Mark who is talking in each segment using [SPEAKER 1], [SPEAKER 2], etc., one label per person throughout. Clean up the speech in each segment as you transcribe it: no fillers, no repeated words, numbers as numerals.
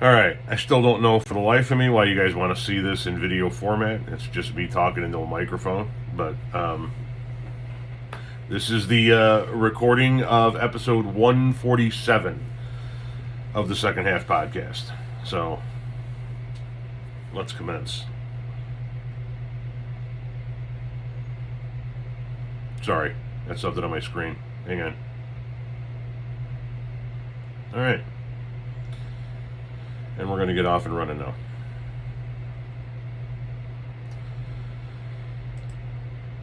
[SPEAKER 1] Alright, I still don't know for the life of me why you guys want to see this in video format. It's just me talking into a microphone. But this is the recording of episode 147 of the Second Half Podcast. So, let's commence. Sorry, that's something on my screen. Hang on. Alright. And we're going to get off and running now.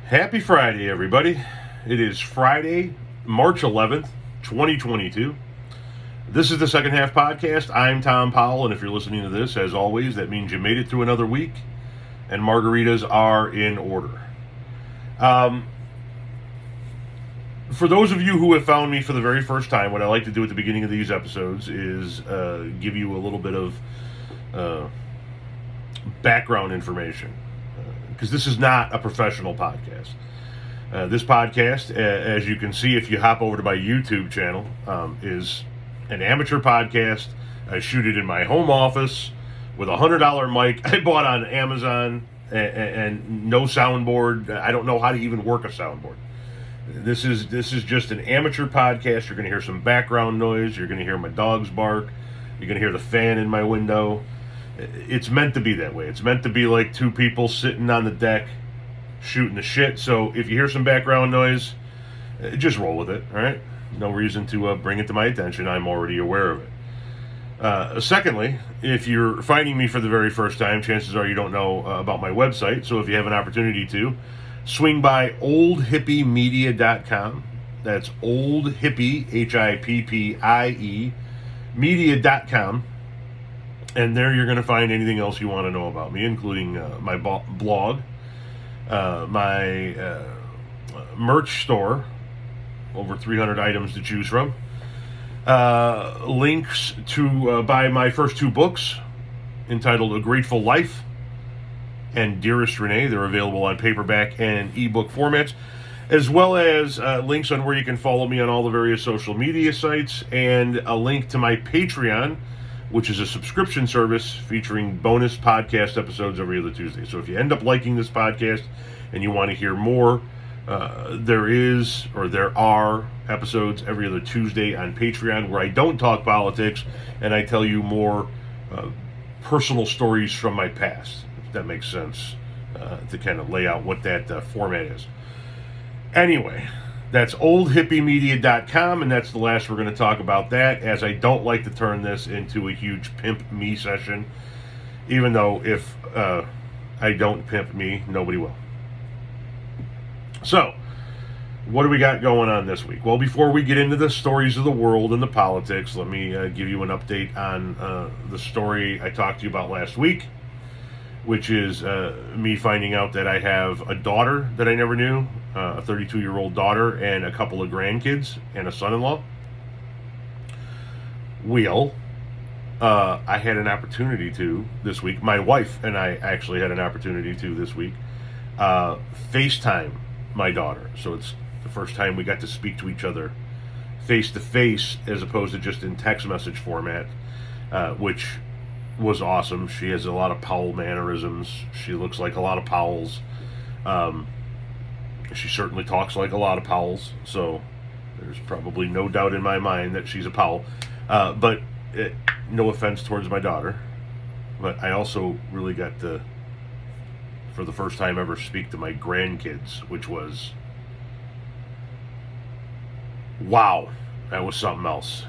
[SPEAKER 1] Happy Friday, everybody. It is Friday, March 11th, 2022. This is the Second Half Podcast. I'm Tom Powell, and if you're listening to this, as always, that means you made it through another week, and margaritas are in order. For those of you who have found me for the very first time, what I like to do at the beginning of these episodes is give you a little bit of background information, because this is not a professional podcast. This podcast, as you can see if you hop over to my YouTube channel, is an amateur podcast. I shoot it in my home office with a $100 mic I bought on Amazon and no soundboard. I don't know how to even work a soundboard. This is just an amateur podcast. You're going to hear some background noise. You're going to hear my dogs bark. You're going to hear the fan in my window. It's meant to be that way. It's meant to be like two people sitting on the deck shooting the shit. So if you hear some background noise, just roll with it, all right? No reason to bring it to my attention. I'm already aware of it. Secondly, if you're finding me for the very first time, chances are you don't know about my website. So if you have an opportunity to, swing by oldhippiemedia.com. That's Old Hippie, Hippie, media.com. And there you're going to find anything else you want to know about me, including my blog, my merch store, over 300 items to choose from, links to buy my first two books entitled A Grateful Life and Dearest Renee. They're available on paperback and ebook formats, as well as links on where you can follow me on all the various social media sites, and a link to my Patreon, which is a subscription service featuring bonus podcast episodes every other Tuesday. So if you end up liking this podcast and you want to hear more, there are episodes every other Tuesday on Patreon where I don't talk politics and I tell you more personal stories from my past. That makes sense, to kind of lay out what that format is. Anyway, that's oldhippiemedia.com, and that's the last we're going to talk about that, as I don't like to turn this into a huge pimp me session, even though if I don't pimp me, nobody will. So, what do we got going on this week? Well, before we get into the stories of the world and the politics, let me give you an update on the story I talked to you about last week, which is me finding out that I have a daughter that I never knew, a 32-year-old daughter, and a couple of grandkids, and a son-in-law. Well, I had an opportunity to this week. My wife and I actually had an opportunity to this week FaceTime my daughter. So it's the first time we got to speak to each other face-to-face as opposed to just in text message format, which was awesome. She has a lot of Powell mannerisms. She looks like a lot of Powells. She certainly talks like a lot of Powells, so there's probably no doubt in my mind that she's a Powell. But no offense towards my daughter, but I also really got to, for the first time ever, speak to my grandkids, which was, wow, that was something else.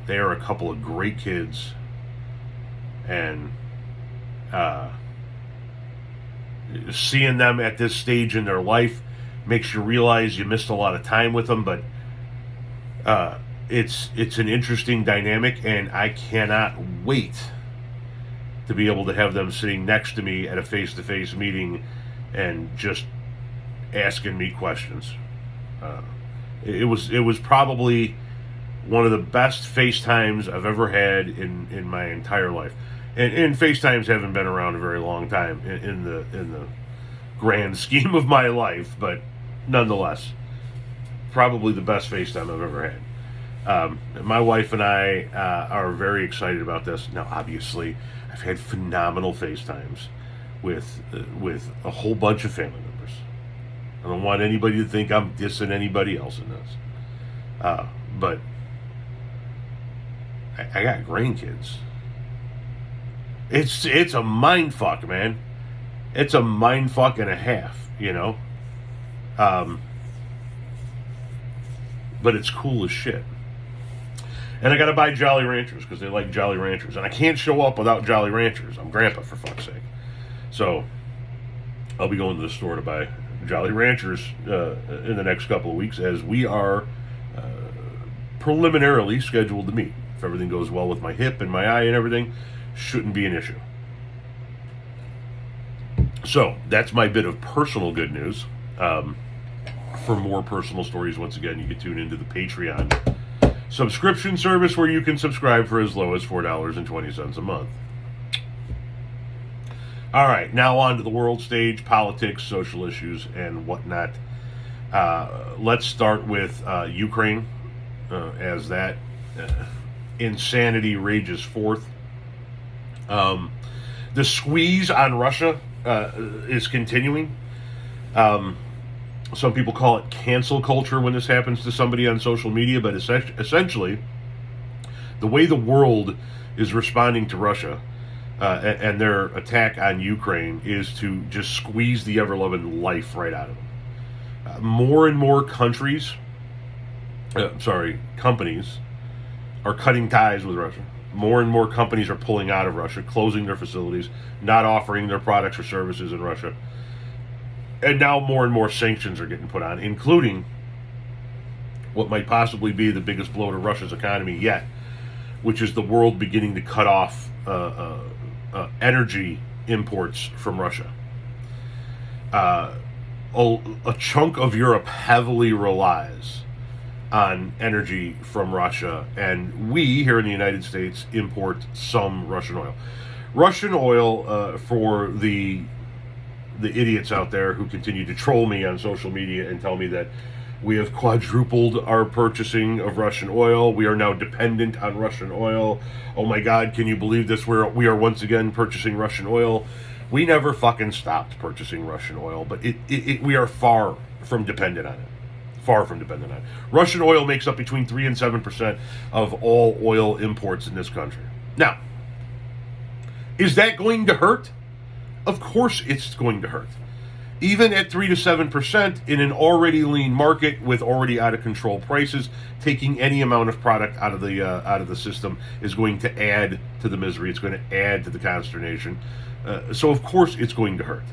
[SPEAKER 1] They are a couple of great kids, and seeing them at this stage in their life makes you realize you missed a lot of time with them, but it's an interesting dynamic, and I cannot wait to be able to have them sitting next to me at a face-to-face meeting and just asking me questions. It was probably one of the best FaceTimes I've ever had in my entire life. And FaceTimes haven't been around a very long time in the grand scheme of my life, but nonetheless, probably the best FaceTime I've ever had. My wife and I are very excited about this. Now, obviously, I've had phenomenal FaceTimes with a whole bunch of family members. I don't want anybody to think I'm dissing anybody else in this. But I got grandkids. It's a mind fuck, man. It's a mind fuck and a half, you know. But it's cool as shit. And I gotta buy Jolly Ranchers because they like Jolly Ranchers, and I can't show up without Jolly Ranchers. I'm grandpa, for fuck's sake. So I'll be going to the store to buy Jolly Ranchers in the next couple of weeks, as we are preliminarily scheduled to meet. If everything goes well with my hip and my eye and everything, shouldn't be an issue. So that's my bit of personal good news. For more personal stories, once again, you can tune into the Patreon subscription service, where you can subscribe for as low as $4.20 a month. All right, now on to the world stage, politics, social issues, and whatnot. Let's start with Ukraine, as that insanity rages forth. The squeeze on Russia is continuing. Some people call it cancel culture when this happens to somebody on social media, but essentially, the way the world is responding to Russia and their attack on Ukraine is to just squeeze the ever-loving life right out of them. More and more companies are cutting ties with Russia. More and more companies are pulling out of Russia, closing their facilities, not offering their products or services in Russia. And now more and more sanctions are getting put on, including what might possibly be the biggest blow to Russia's economy yet, which is the world beginning to cut off energy imports from Russia. A chunk of Europe heavily relies on energy from Russia, and we here in the United States import some Russian oil. Russian oil, for the idiots out there who continue to troll me on social media and tell me that we have quadrupled our purchasing of Russian oil. We are now dependent on Russian oil. Oh my God, can you believe this? We are once again purchasing Russian oil. We never fucking stopped purchasing Russian oil, but we are far from dependent on it. Far from dependent on it. Russian oil makes up between 3 and 7% of all oil imports in this country. Now, is that going to hurt? Of course it's going to hurt. Even at 3 to 7% in an already lean market with already out of control prices, taking any amount of product out of the system is going to add to the misery. It's going to add to the consternation. So of course it's going to hurt.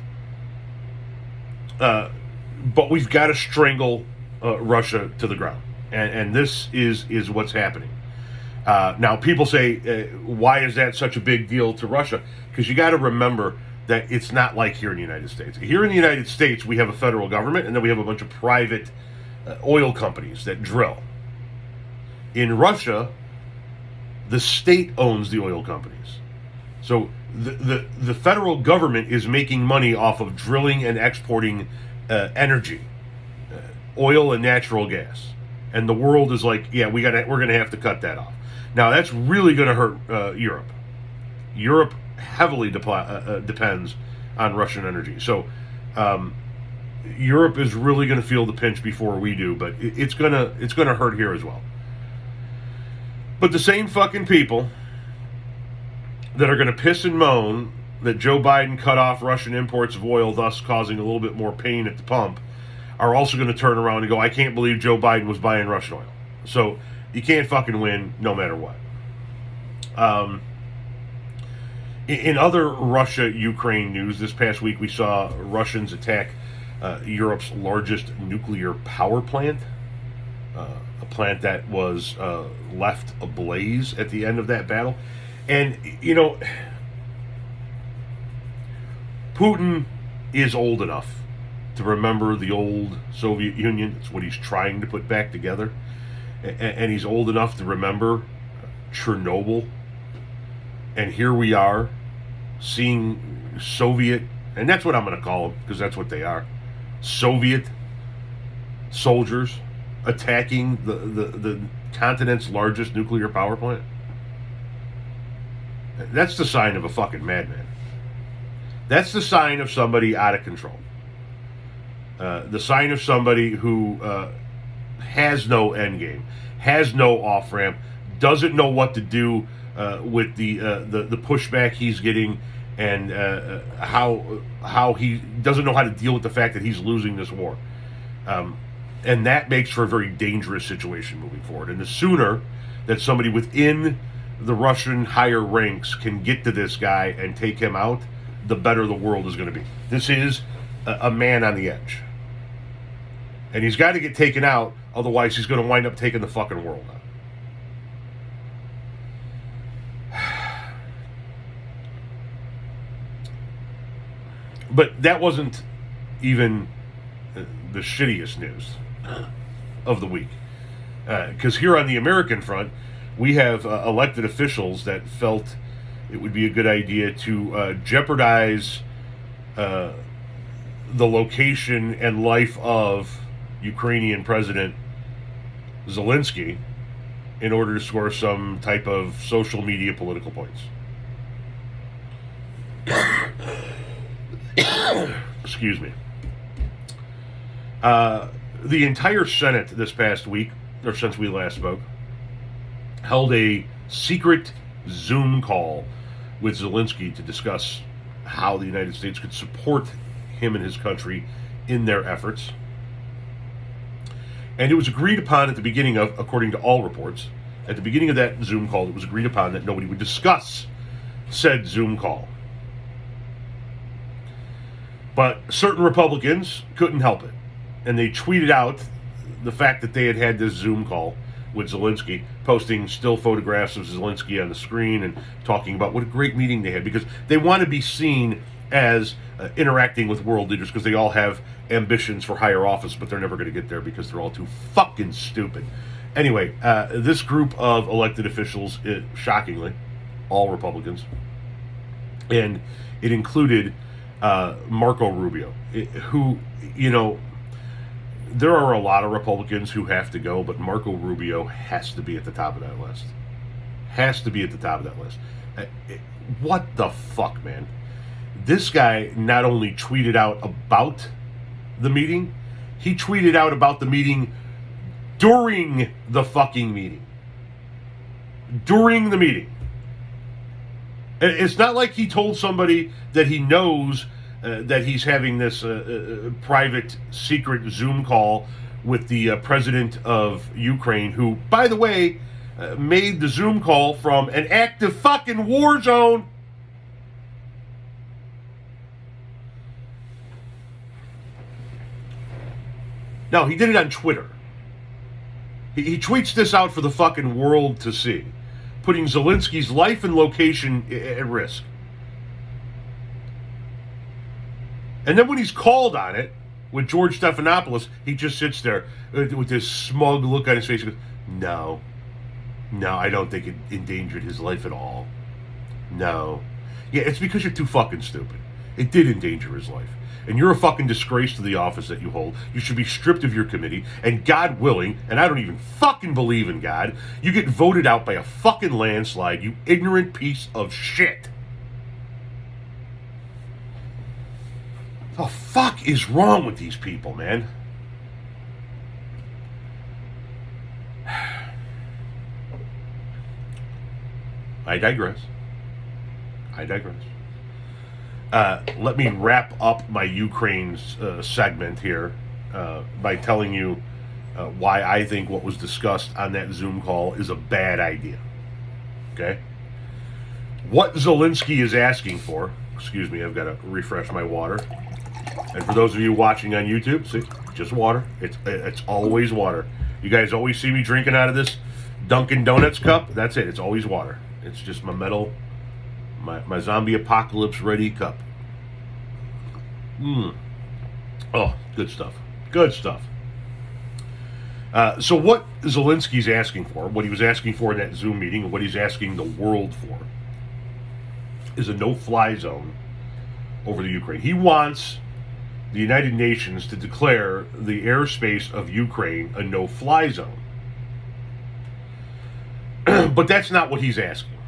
[SPEAKER 1] But we've got to strangle Russia to the ground, and this is what's happening. Now people say, why is that such a big deal to Russia? Because you got to remember that it's not like here in the United States. Here in the United States, we have a federal government, and then we have a bunch of private oil companies that drill. In Russia, the state owns the oil companies. So the federal government is making money off of drilling and exporting energy, oil and natural gas. And the world is like, yeah, we're going to have to cut that off. Now, that's really going to hurt Europe. Europe heavily depends on Russian energy. So Europe is really going to feel the pinch before we do, but it's gonna hurt here as well. But the same fucking people that are going to piss and moan that Joe Biden cut off Russian imports of oil, thus causing a little bit more pain at the pump, are also going to turn around and go, I can't believe Joe Biden was buying Russian oil. So you can't fucking win no matter what. In other Russia-Ukraine news, this past week we saw Russians attack Europe's largest nuclear power plant, a plant that was left ablaze at the end of that battle. And, you know, Putin is old enough to remember the old Soviet Union. It's what he's trying to put back together. And he's old enough to remember Chernobyl. And here we are, seeing Soviet, and that's what I'm going to call them, because that's what they are, Soviet soldiers attacking the continent's largest nuclear power plant? That's the sign of a fucking madman. That's the sign of somebody out of control. The sign of somebody who has no end game, has no off ramp, doesn't know what to do with the pushback he's getting, and how he doesn't know how to deal with the fact that he's losing this war. And that makes for a very dangerous situation moving forward. And the sooner that somebody within the Russian higher ranks can get to this guy and take him out, the better the world is going to be. This is a man on the edge. And he's got to get taken out, otherwise he's going to wind up taking the fucking world out. But that wasn't even the shittiest news of the week. Because here on the American front, we have elected officials that felt it would be a good idea to jeopardize the location and life of Ukrainian President Zelensky in order to score some type of social media political points. Excuse me. The entire Senate this past week, or since we last spoke, held a secret Zoom call with Zelensky to discuss how the United States could support him and his country in their efforts. And it was agreed upon at the beginning of, according to all reports, at the beginning of that Zoom call, it was agreed upon that nobody would discuss said Zoom call. But certain Republicans couldn't help it. And they tweeted out the fact that they had had this Zoom call with Zelensky, posting still photographs of Zelensky on the screen and talking about what a great meeting they had, because they want to be seen as interacting with world leaders, because they all have ambitions for higher office, but they're never going to get there because they're all too fucking stupid. Anyway, this group of elected officials, shockingly, all Republicans, and it included Marco Rubio, who, you know, there are a lot of Republicans who have to go, but Marco Rubio has to be at the top of that list. Has to be at the top of that list. What the fuck, man? This guy not only tweeted out about the meeting, he tweeted out about the meeting during the fucking meeting. During the meeting. It's not like he told somebody that he knows that he's having this private, secret Zoom call with the president of Ukraine, who, by the way, made the Zoom call from an active fucking war zone. No, he did it on Twitter. He tweets this out for the fucking world to see, putting Zelensky's life and location at risk. And then when he's called on it with George Stephanopoulos, he just sits there with this smug look on his face and goes, no, I don't think it endangered his life at all. No. Yeah, it's because you're too fucking stupid. It did endanger his life. And you're a fucking disgrace to the office that you hold. You should be stripped of your committee. And God willing, and I don't even fucking believe in God, you get voted out by a fucking landslide, you ignorant piece of shit. The fuck is wrong with these people, man? I digress. Let me wrap up my Ukraine segment here by telling you why I think what was discussed on that Zoom call is a bad idea. Okay? What Zelensky is asking for, excuse me, I've got to refresh my water. And for those of you watching on YouTube, see, just water. It's always water. You guys always see me drinking out of this Dunkin' Donuts cup. That's it. It's always water. It's just my metal, my zombie apocalypse ready cup. Oh, good stuff. Good stuff. So what Zelensky's asking for, what he was asking for in that Zoom meeting, and what he's asking the world for, is a no-fly zone over the Ukraine. He wants the United Nations to declare the airspace of Ukraine a no-fly zone. But that's not what he's asking.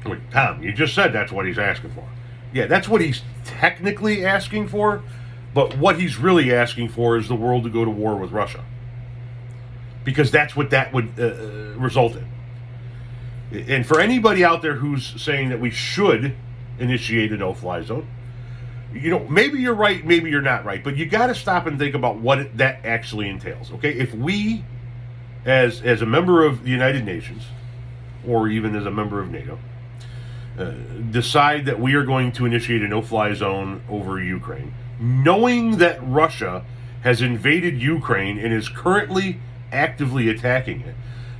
[SPEAKER 1] Wait, Tom, you just said that's what he's asking for. Yeah, that's what he's technically asking for, but what he's really asking for is the world to go to war with Russia. Because that's what that would result in. And for anybody out there who's saying that we should initiate a no-fly zone, maybe you're right, maybe you're not right, but you got to stop and think about what that actually entails, okay? If we, as a member of the United Nations, or even as a member of NATO, decide that we are going to initiate a no-fly zone over Ukraine, knowing that Russia has invaded Ukraine and is currently actively attacking it,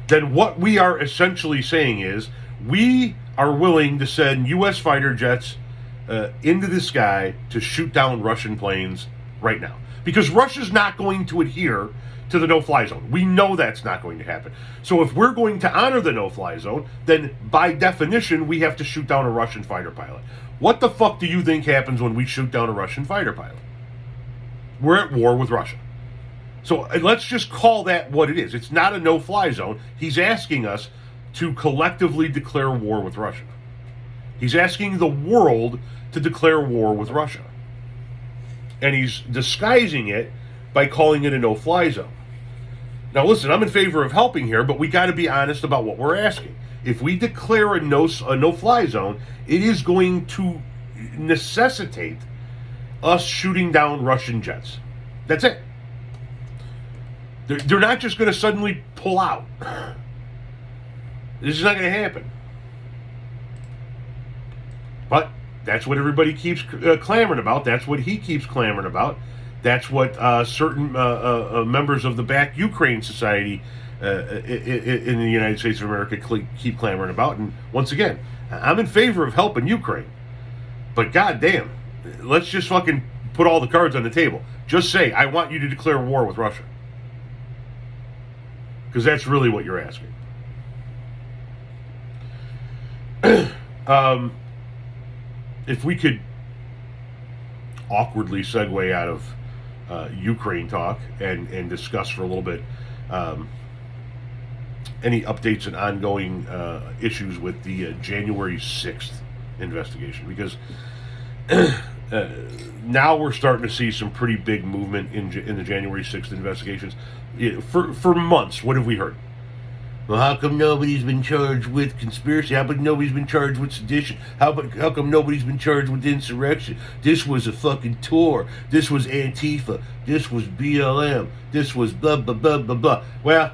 [SPEAKER 1] then what we are essentially saying is we are willing to send U.S. fighter jets into the sky to shoot down Russian planes right now. Because Russia's not going to adhere to the no-fly zone. We know that's not going to happen. So if we're going to honor the no-fly zone, then by definition, we have to shoot down a Russian fighter pilot. What the fuck do you think happens when we shoot down a Russian fighter pilot? We're at war with Russia. So let's just call that what it is. It's not a no-fly zone. He's asking us to collectively declare war with Russia. He's asking the world to declare war with Russia. And he's disguising it by calling it a no-fly zone. Now listen, I'm in favor of helping here, but we got to be honest about what we're asking. If we declare a no-fly zone, it is going to necessitate us shooting down Russian jets. That's it. They're not just going to suddenly pull out. This is not going to happen. But that's what everybody keeps clamoring about. That's what he keeps clamoring about. That's what certain members of the Back Ukraine Society in the United States of America keep clamoring about. And once again, I'm in favor of helping Ukraine. But goddamn, let's just fucking put all the cards on the table. Just say, I want you to declare war with Russia. Because that's really what you're asking. If we could awkwardly segue out of Ukraine talk and discuss for a little bit any updates and ongoing issues with the January 6th investigation, because now we're starting to see some pretty big movement in the January 6th investigations. For months, what have we heard? Well, how come nobody's been charged with conspiracy? How come nobody's been charged with sedition? How come nobody's been charged with insurrection? This was a fucking tour. This was Antifa. This was BLM. This was blah, blah, blah, blah, blah. Well,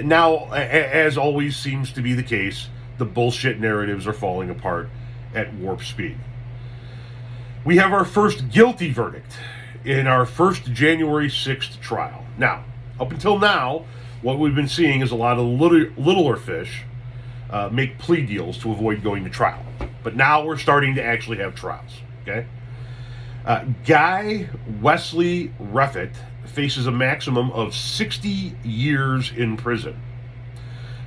[SPEAKER 1] now, as always seems to be the case, the bullshit narratives are falling apart at warp speed. We have our first guilty verdict in our first January 6th trial. Now, up until now, what we've been seeing is a lot of littler fish make plea deals to avoid going to trial. But now we're starting to actually have trials, okay? Guy Wesley Reffitt faces a maximum of 60 years in prison.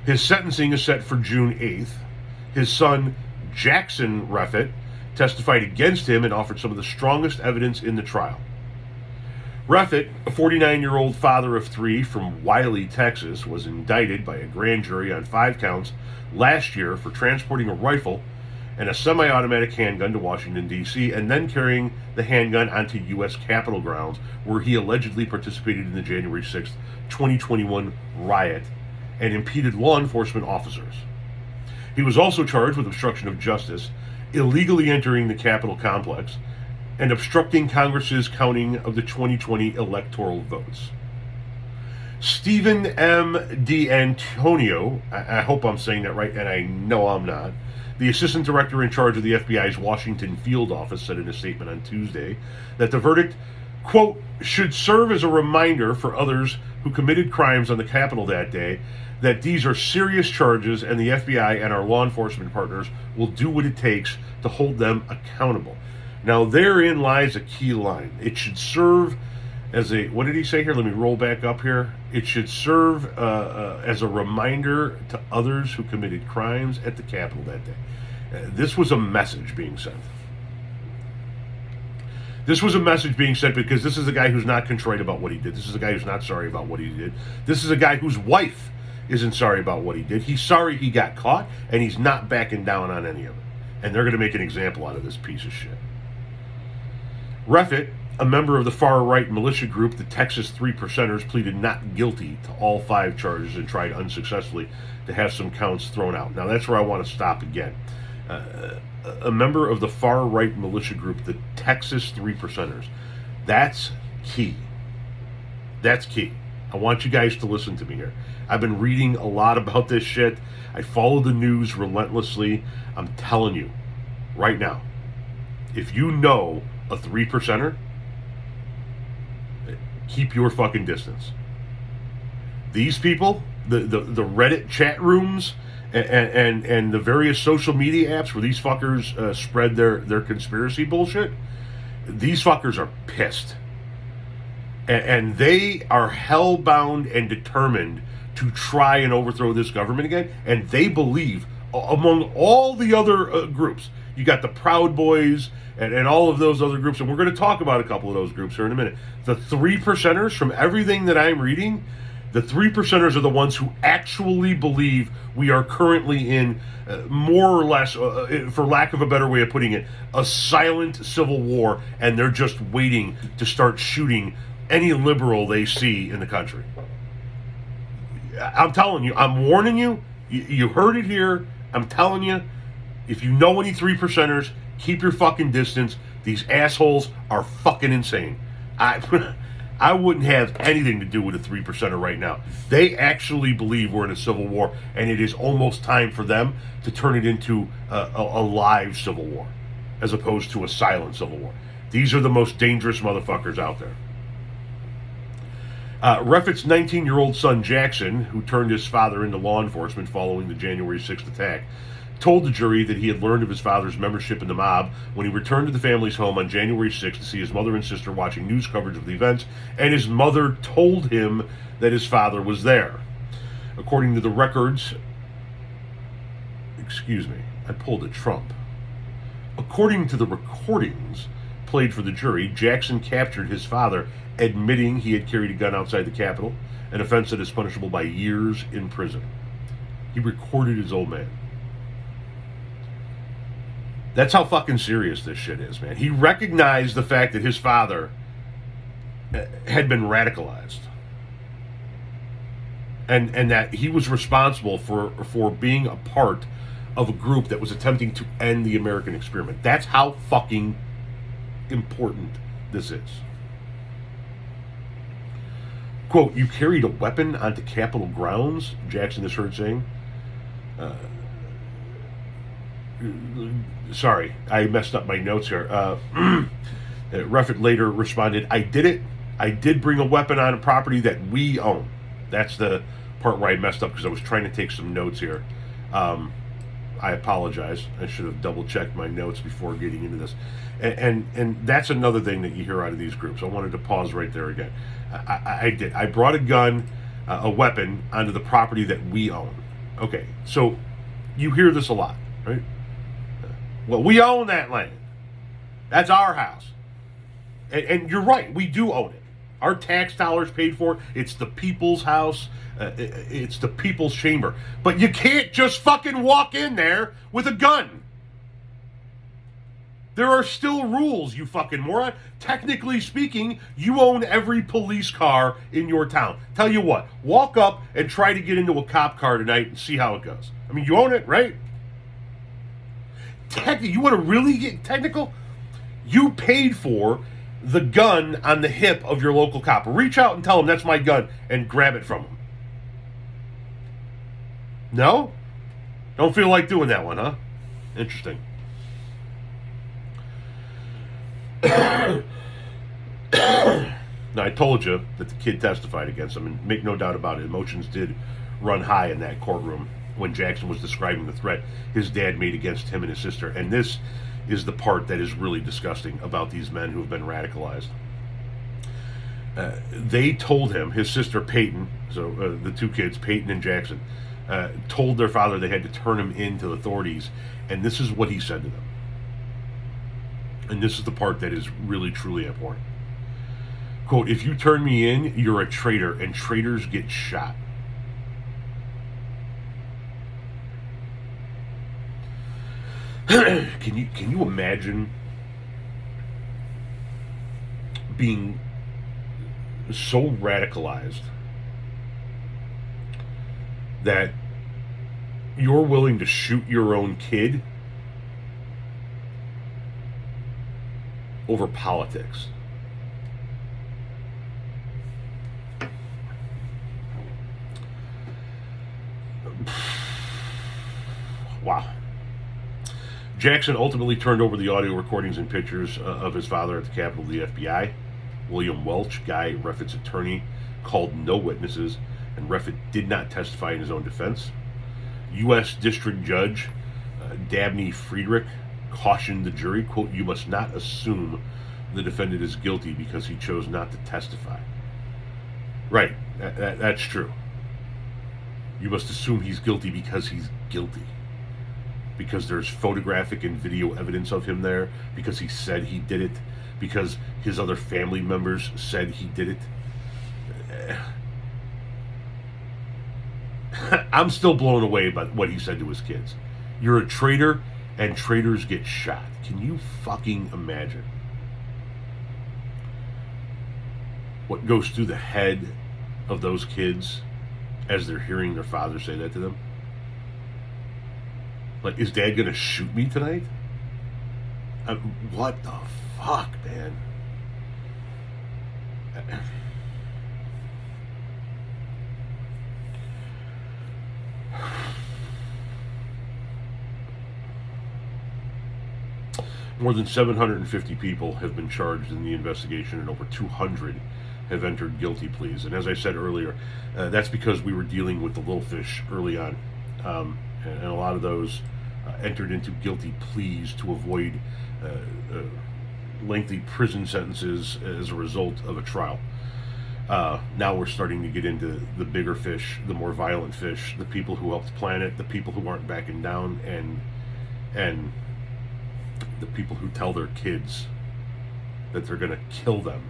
[SPEAKER 1] His sentencing is set for June 8th. His son, Jackson Reffitt, testified against him and offered some of the strongest evidence in the trial. Reffitt, a 49-year-old father of three from Wiley, Texas, was indicted by a grand jury on 5 counts last year for transporting a rifle and a semi-automatic handgun to Washington, D.C., and then carrying the handgun onto U.S. Capitol grounds, where he allegedly participated in the January 6, 2021 riot and impeded law enforcement officers. He was also charged with obstruction of justice, illegally entering the Capitol complex, and obstructing Congress's counting of the 2020 electoral votes. Stephen M. D'Antonio, I hope I'm saying that right, and I know I'm not, the assistant director in charge of the FBI's Washington field office, said in a statement on Tuesday that the verdict, quote, should serve as a reminder for others who committed crimes on the Capitol that day that these are serious charges and the FBI and our law enforcement partners will do what it takes to hold them accountable. Now, therein lies a key line. It should serve as a, what did he say here? Let me roll back up here. It should serve as a reminder to others who committed crimes at the Capitol that day. This was a message being sent. This was a message being sent because this is a guy who's not contrite about what he did. This is a guy who's not sorry about what he did. This is a guy whose wife isn't sorry about what he did. He's sorry he got caught, and he's not backing down on any of it. And they're going to make an example out of this piece of shit. Reffitt, a member of the far-right militia group, the Texas Three Percenters, pleaded not guilty to all 5 charges and tried unsuccessfully to have some counts thrown out. Now, that's where I want to stop again. A member of the far-right militia group, the Texas Three Percenters. That's key. That's key. I want you guys to listen to me here. I've been reading a lot about this shit. I follow the news relentlessly. I'm telling you, right now, if you know a 3%er, keep your fucking distance. These people, the Reddit chat rooms and the various social media apps where these fuckers spread their conspiracy bullshit, these fuckers are pissed. And they are hell-bound and determined to try and overthrow this government again. And they believe, among all the other groups, you got the Proud Boys and all of those other groups, and we're going to talk about a couple of those groups here in a minute. The 3%ers, from everything that I'm reading, the 3%ers are the ones who actually believe we are currently in, more or less, for lack of a better way of putting it, a silent civil war, and they're just waiting to start shooting any liberal they see in the country. I'm telling you, I'm warning you, you heard it here, I'm telling you, if you know any 3%ers, keep your fucking distance. These assholes are fucking insane. I wouldn't have anything to do with a 3%er right now. They actually believe we're in a civil war, and it is almost time for them to turn it into a live civil war, as opposed to a silent civil war. These are the most dangerous motherfuckers out there. Reffitt's 19-year-old son, Jackson, who turned his father into law enforcement following the January 6th attack, told the jury that he had learned of his father's membership in the mob when he returned to the family's home on January 6th to see his mother and sister watching news coverage of the events, and his mother told him that his father was there. According to the records, I pulled a Trump. According to the recordings played for the jury, Jackson captured his father admitting he had carried a gun outside the Capitol, an offense that is punishable by years in prison. He recorded his old man. That's how fucking serious this shit is, man. He recognized the fact that his father had been radicalized. And that he was responsible for being a part of a group that was attempting to end the American experiment. That's how fucking important this is. Quote, "You carried a weapon onto Capitol grounds," Jackson is heard saying. Sorry, I messed up my notes here. Reffitt later responded, "I did it. I did bring a weapon on a property that we own." That's the part where I messed up because I was trying to take some notes here. I apologize. I should have double-checked my notes before getting into this. And that's another thing that you hear out of these groups. I wanted to pause right there again. I did. I brought a gun, a weapon, onto the property that we own. Okay, so you hear this a lot, right? Well, we own that land. That's our house. And you're right, we do own it. Our tax dollars paid for it. It's the people's house. It's the people's chamber. But you can't just fucking walk in there with a gun. There are still rules, you fucking moron. Technically speaking, you own every police car in your town. Tell you what, walk up and try to get into a cop car tonight and see how it goes. I mean, you own it, right? You want to really get technical? You paid for the gun on the hip of your local cop. Reach out and tell him that's my gun and grab it from him. No? Don't feel like doing that one, huh? Interesting. Now, I told you that the kid testified against him, and make no doubt about it, emotions did run high in that courtroom when Jackson was describing the threat his dad made against him and his sister. And this is the part that is really disgusting about these men who have been radicalized. They told him, his sister Peyton, so the two kids, Peyton and Jackson, told their father they had to turn him in to authorities, and this is what he said to them. And this is the part that is really, truly important. Quote, "If you turn me in, you're a traitor, and traitors get shot." Can you imagine being so radicalized that you're willing to shoot your own kid over politics? Wow. Jackson ultimately turned over the audio recordings and pictures of his father at the Capitol to the FBI. William Welch, Guy Reffitt's attorney, called no witnesses, and Reffitt did not testify in his own defense. U.S. District Judge Dabney Friedrich cautioned the jury, quote, "You must not assume the defendant is guilty because he chose not to testify." Right, that's true. You must assume he's guilty because he's guilty. Because there's photographic and video evidence of him there, because he said he did it, because his other family members said he did it. I'm still blown away by what he said to his kids. You're a traitor, and traitors get shot. Can you fucking imagine what goes through the head of those kids as they're hearing their father say that to them? Like, is Dad gonna shoot me tonight? What the fuck, man? More than 750 people have been charged in the investigation, and over 200 have entered guilty pleas. And as I said earlier, that's because we were dealing with the little fish early on. And a lot of those entered into guilty pleas to avoid lengthy prison sentences as a result of a trial. Now we're starting to get into the bigger fish, the more violent fish, the people who helped plan it, the people who aren't backing down, and the people who tell their kids that they're going to kill them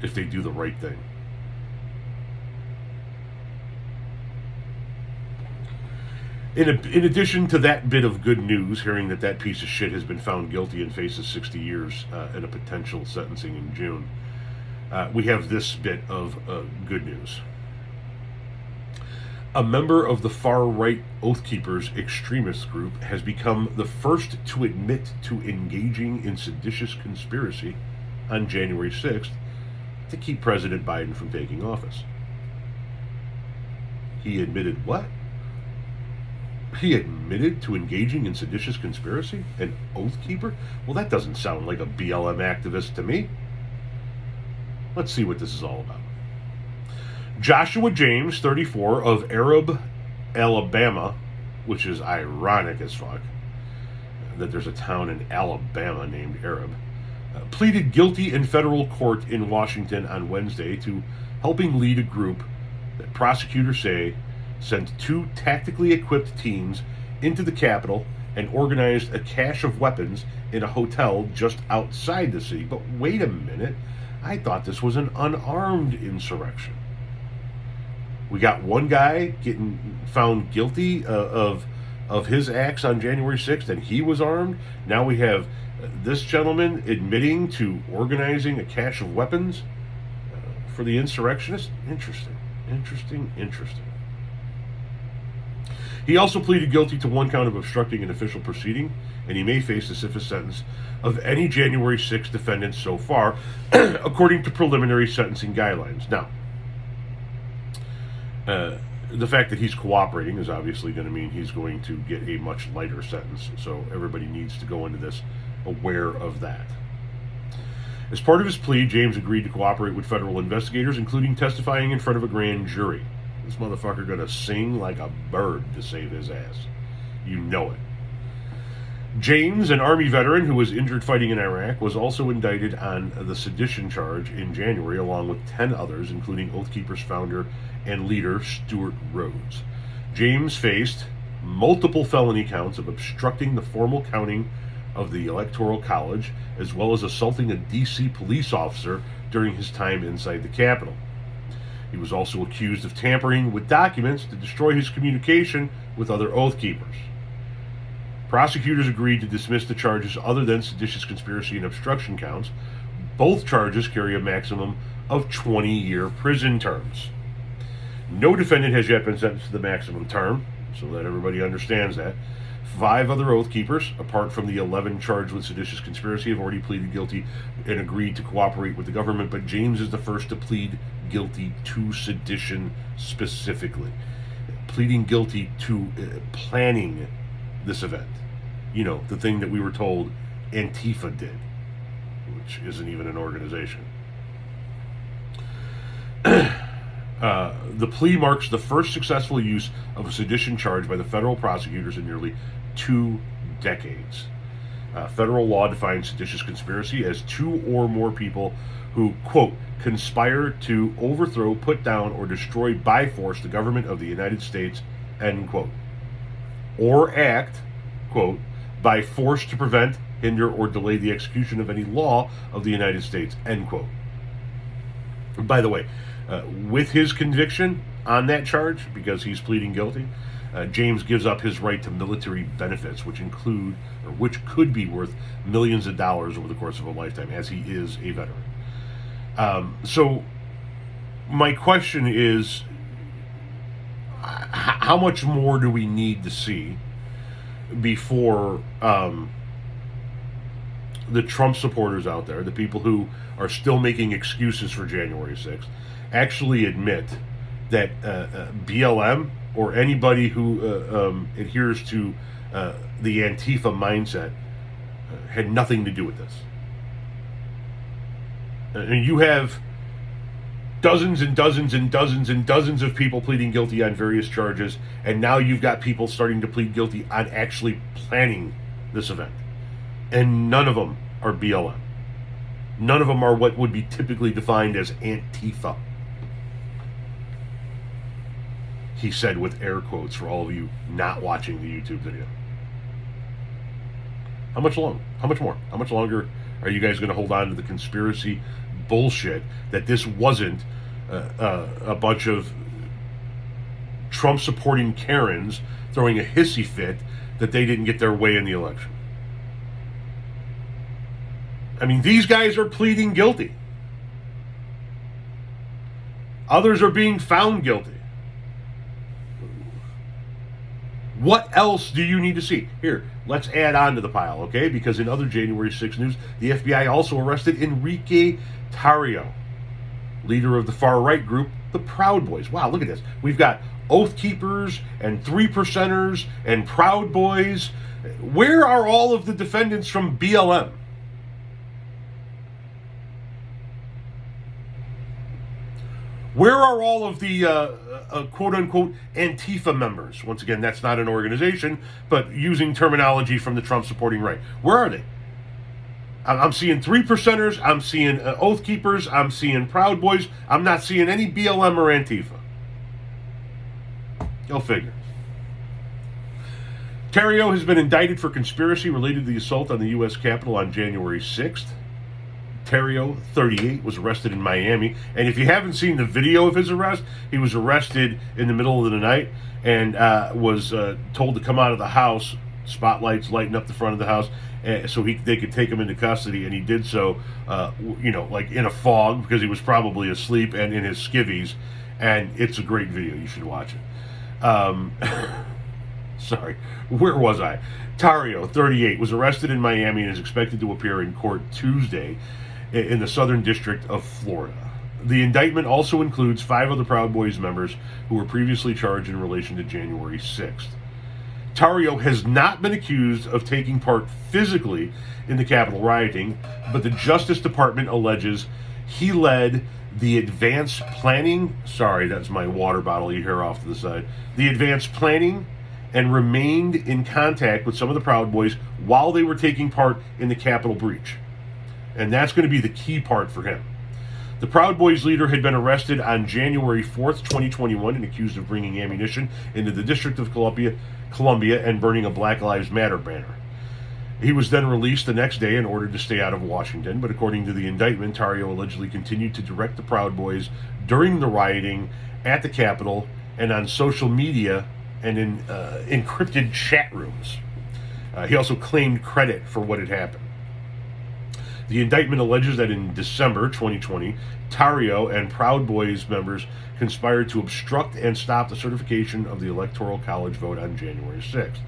[SPEAKER 1] if they do the right thing. In addition to that bit of good news, hearing that piece of shit has been found guilty and faces 60 years and a potential sentencing in June, we have this bit of good news. A member of the far-right Oath Keepers extremist group has become the first to admit to engaging in seditious conspiracy on January 6th to keep President Biden from taking office. He admitted what? He admitted to engaging in seditious conspiracy? An Oath Keeper? Well, that doesn't sound like a BLM activist to me. Let's see what this is all about. Joshua James, 34, of Arab, Alabama, which is ironic as fuck that there's a town in Alabama named Arab, pleaded guilty in federal court in Washington on Wednesday to helping lead a group that prosecutors say sent 2 tactically equipped teams into the Capitol and organized a cache of weapons in a hotel just outside the city. But wait a minute, I thought this was an unarmed insurrection. We got one guy getting found guilty of his acts on January 6th, and he was armed. Now we have this gentleman admitting to organizing a cache of weapons for the insurrectionists. Interesting. He also pleaded guilty to 1 count of obstructing an official proceeding, and he may face the stiffest sentence of any January 6th defendant so far, according to preliminary sentencing guidelines. Now, the fact that he's cooperating is obviously going to mean he's going to get a much lighter sentence, so everybody needs to go into this aware of that. As part of his plea, James agreed to cooperate with federal investigators, including testifying in front of a grand jury. This motherfucker gonna sing like a bird to save his ass. You know it. James, an Army veteran who was injured fighting in Iraq, was also indicted on the sedition charge in January, along with 10 others, including Oath Keepers founder and leader Stuart Rhodes. James faced multiple felony counts of obstructing the formal counting of the Electoral College, as well as assaulting a D.C. police officer during his time inside the Capitol. He was also accused of tampering with documents to destroy his communication with other Oath Keepers. Prosecutors agreed to dismiss the charges other than seditious conspiracy and obstruction counts. Both charges carry a maximum of 20-year prison terms. No defendant has yet been sentenced to the maximum term, so that everybody understands that. 5 other Oath Keepers, apart from the 11 charged with seditious conspiracy, have already pleaded guilty and agreed to cooperate with the government, but James is the first to plead guilty to sedition specifically. Pleading guilty to planning this event. You know, the thing that we were told Antifa did, which isn't even an organization. The plea marks the first successful use of a sedition charge by the federal prosecutors in nearly 2 decades. Federal law defines seditious conspiracy as 2 or more people who, quote, conspire to overthrow, put down, or destroy by force the government of the United States, end quote. Or act, quote, by force to prevent, hinder, or delay the execution of any law of the United States, end quote. By the way, with his conviction on that charge, because he's pleading guilty, James gives up his right to military benefits, which could be worth millions of dollars over the course of a lifetime, as he is a veteran. So my question is, how much more do we need to see before the Trump supporters out there, the people who are still making excuses for January 6th, actually admit that BLM or anybody who adheres to the Antifa mindset had nothing to do with this? And you have dozens and dozens and dozens and dozens of people pleading guilty on various charges, and now you've got people starting to plead guilty on actually planning this event. And none of them are BLM. None of them are what would be typically defined as Antifa. He said with air quotes for all of you not watching the YouTube video. How much more? How much longer are you guys going to hold on to the conspiracy bullshit that this wasn't a bunch of Trump supporting Karens throwing a hissy fit that they didn't get their way in the election? I mean, these guys are pleading guilty. Others are being found guilty. What else do you need to see? Here, let's add on to the pile, okay? Because in other January 6 news, the FBI also arrested Enrique Tarrio, leader of the far-right group, the Proud Boys. Wow, look at this. We've got Oath Keepers and 3%ers and Proud Boys. Where are all of the defendants from BLM? Where are all of the quote-unquote Antifa members? Once again, that's not an organization, but using terminology from the Trump-supporting right. Where are they? I'm seeing 3%ers, I'm seeing Oath Keepers, I'm seeing Proud Boys. I'm not seeing any BLM or Antifa. Go figure. Tarrio has been indicted for conspiracy related to the assault on the U.S. Capitol on January 6th. Tarrio, 38, was arrested in Miami. And if you haven't seen the video of his arrest, he was arrested in the middle of the night and was told to come out of the house, spotlights lighting up the front of the house, so they could take him into custody. And he did so, like in a fog, because he was probably asleep, and in his skivvies. And it's a great video. You should watch it. Sorry, where was I? Tarrio, 38, was arrested in Miami and is expected to appear in court Tuesday in the Southern District of Florida. The indictment also includes 5 other Proud Boys members who were previously charged in relation to January 6th. Tarrio has not been accused of taking part physically in the Capitol rioting, but the Justice Department alleges he led the advanced planning, sorry, that's my water bottle you hear off to the side, the advanced planning and remained in contact with some of the Proud Boys while they were taking part in the Capitol breach. And that's going to be the key part for him. The Proud Boys leader had been arrested on January 4th, 2021, and accused of bringing ammunition into the District of Columbia and burning a Black Lives Matter banner. He was then released the next day and ordered to stay out of Washington, but according to the indictment, Tarrio allegedly continued to direct the Proud Boys during the rioting at the Capitol and on social media and in encrypted chat rooms. He also claimed credit for what had happened. The indictment alleges that in December 2020, Tarrio and Proud Boys members conspired to obstruct and stop the certification of the Electoral College vote on January 6th.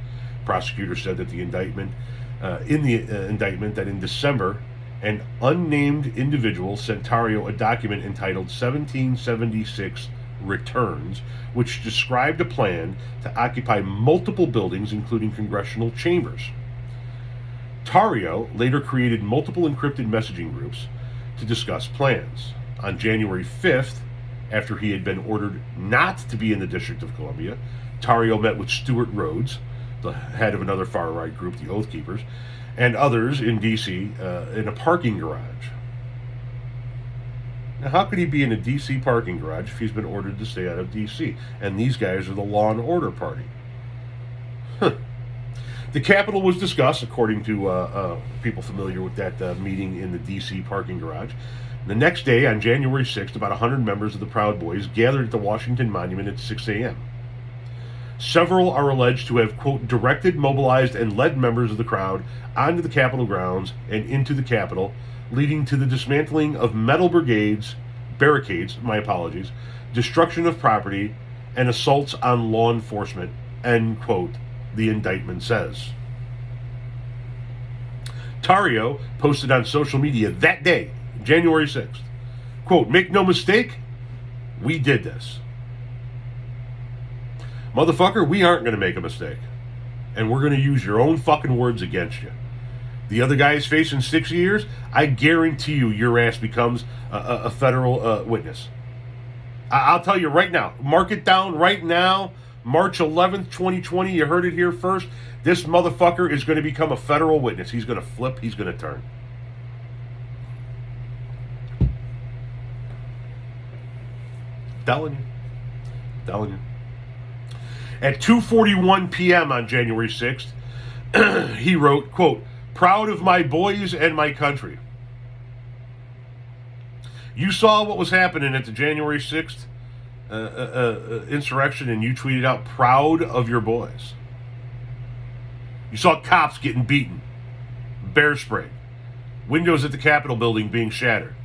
[SPEAKER 1] Prosecutors said that the indictment, that in December, an unnamed individual sent Tarrio a document entitled 1776 Returns, which described a plan to occupy multiple buildings, including congressional chambers. Tarrio later created multiple encrypted messaging groups to discuss plans. On January 5th, after he had been ordered not to be in the District of Columbia, Tarrio met with Stuart Rhodes, the head of another far-right group, the Oath Keepers, and others in D.C. In a parking garage. Now, how could he be in a D.C. parking garage if he's been ordered to stay out of D.C.? And these guys are the Law and Order Party. The Capitol was discussed, according to people familiar with that meeting in the D.C. parking garage. The next day, on January 6th, about 100 members of the Proud Boys gathered at the Washington Monument at 6 a.m. Several are alleged to have, quote, directed, mobilized, and led members of the crowd onto the Capitol grounds and into the Capitol, leading to the dismantling of metal barricades, destruction of property, and assaults on law enforcement, end quote, the indictment says. Tarrio posted on social media that day, January 6th, quote, make no mistake, we did this. Motherfucker, we aren't going to make a mistake. And we're going to use your own fucking words against you. The other guy is facing 6 years. I guarantee you your ass becomes a federal witness. I'll tell you right now. Mark it down right now. March 11th, 2020. You heard it here first. This motherfucker is going to become a federal witness. He's going to flip. He's going to turn. Telling you. At 2:41 p.m. on January 6th, he wrote, quote, proud of my boys and my country. You saw what was happening at the January 6th insurrection, and you tweeted out, proud of your boys. You saw cops getting beaten, bear sprayed, windows at the Capitol building being shattered,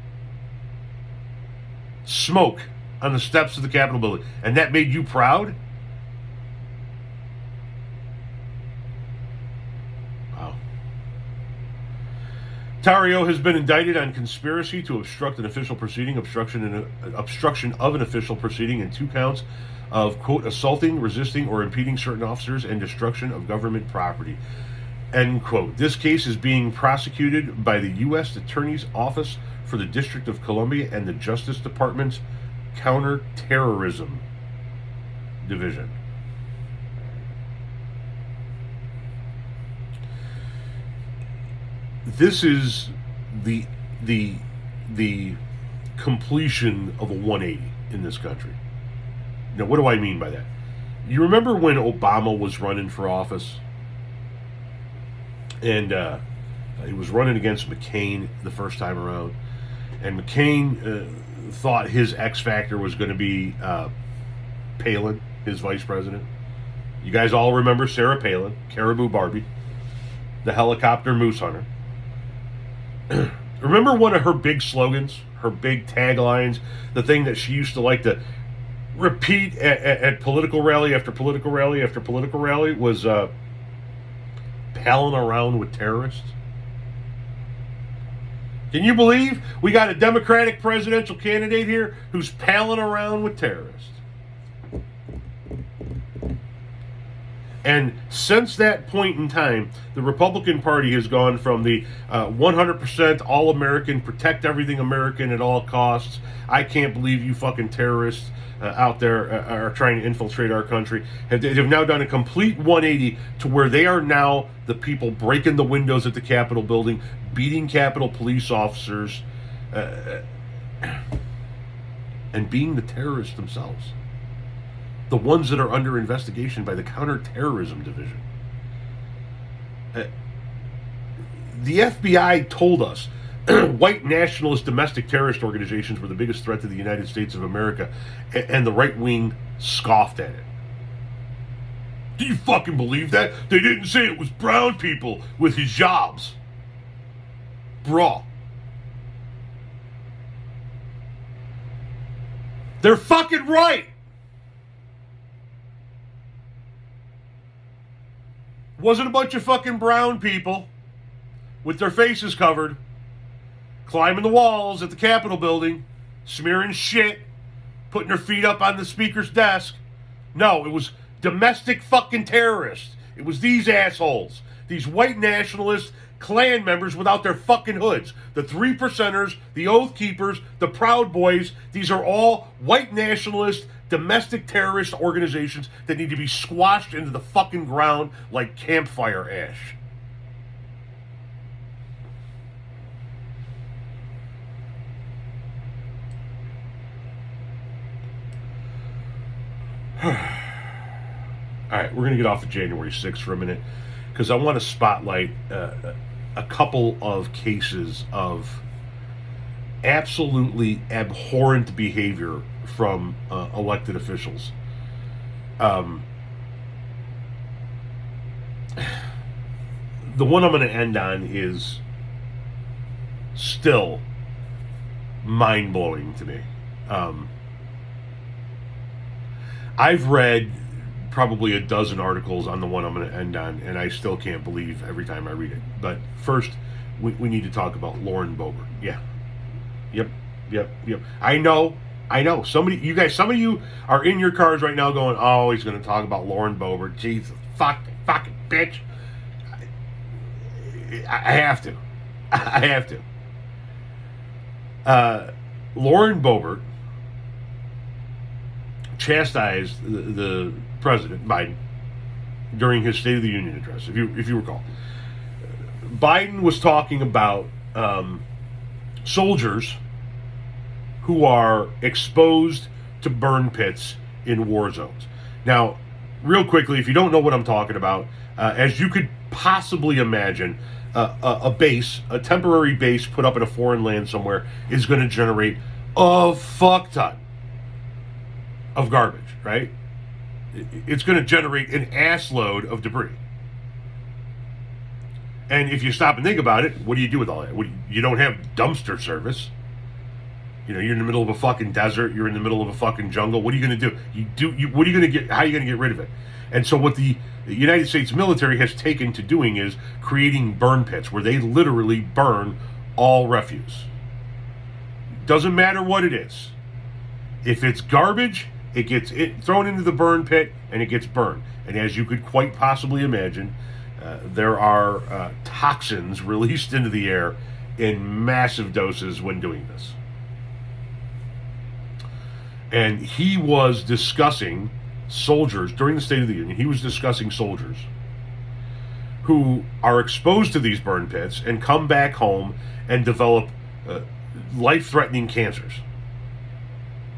[SPEAKER 1] smoke on the steps of the Capitol building, and that made you proud? Tarrio has been indicted on conspiracy to obstruct an official proceeding, obstruction of an official proceeding, and 2 counts of, quote, assaulting, resisting, or impeding certain officers and destruction of government property, end quote. This case is being prosecuted by the U.S. Attorney's Office for the District of Columbia and the Justice Department's Counterterrorism Division. This is the completion of a 180 in this country. Now, what do I mean by that? You remember when Obama was running for office? And he was running against McCain the first time around. And McCain thought his X factor was going to be Palin, his vice president. You guys all remember Sarah Palin, Caribou Barbie, the helicopter moose hunter. Remember one of her big slogans, her big taglines, the thing that she used to like to repeat at political rally after political rally after political rally was palling around with terrorists? Can you believe we got a Democratic presidential candidate here who's palling around with terrorists? And since that point in time, the Republican Party has gone from the 100% all-American, protect everything American at all costs, I can't believe you fucking terrorists out there are trying to infiltrate our country. They've now done a complete 180 to where they are now the people breaking the windows at the Capitol building, beating Capitol police officers, and being the terrorists themselves. The ones that are under investigation by the Counterterrorism Division. The FBI told us white nationalist domestic terrorist organizations were the biggest threat to the United States of America, and the right wing scoffed at it. Do you fucking believe that? They didn't say it was brown people with hijabs. Bruh. They're fucking right. Wasn't a bunch of fucking brown people with their faces covered, climbing the walls at the Capitol building, smearing shit, putting their feet up on the speaker's desk. No, it was domestic fucking terrorists. It was these assholes. These white nationalists, Klan members without their fucking hoods. The Three Percenters, the Oath Keepers, the Proud Boys. These are all white nationalist, domestic terrorist organizations that need to be squashed into the fucking ground like campfire ash. All right, we're going to get off of January 6th for a minute because I want to spotlight a couple of cases of absolutely abhorrent behavior from elected officials. The one I'm going to end on is still mind-blowing to me. I've read probably a dozen articles on the one I'm going to end on, and I still can't believe every time I read it. But first, we need to talk about Lauren Boebert. Yeah. Yep. I know. Some of you are in your cars right now going, oh, he's going to talk about Lauren Boebert. Jesus, fucking bitch. I have to. Lauren Boebert chastised the President Biden during his State of the Union address, if you recall. Biden was talking about soldiers who are exposed to burn pits in war zones. Now, real quickly, if you don't know what I'm talking about, as you could possibly imagine, a temporary base put up in a foreign land somewhere is going to generate a fuck ton of garbage, right? It's going to generate an ass load of debris. And if you stop and think about it, what do you do with all that? You don't have dumpster service. You're in the middle of a fucking desert. You're in the middle of a fucking jungle. What are you going to do? What are you going to get? How are you going to get rid of it? And so what the United States military has taken to doing is creating burn pits where they literally burn all refuse. Doesn't matter what it is. If it's garbage, it gets thrown into the burn pit and it gets burned. And as you could quite possibly imagine, there are toxins released into the air in massive doses when doing this. And he was discussing soldiers during the State of the Union. He was discussing soldiers who are exposed to these burn pits and come back home and develop life-threatening cancers.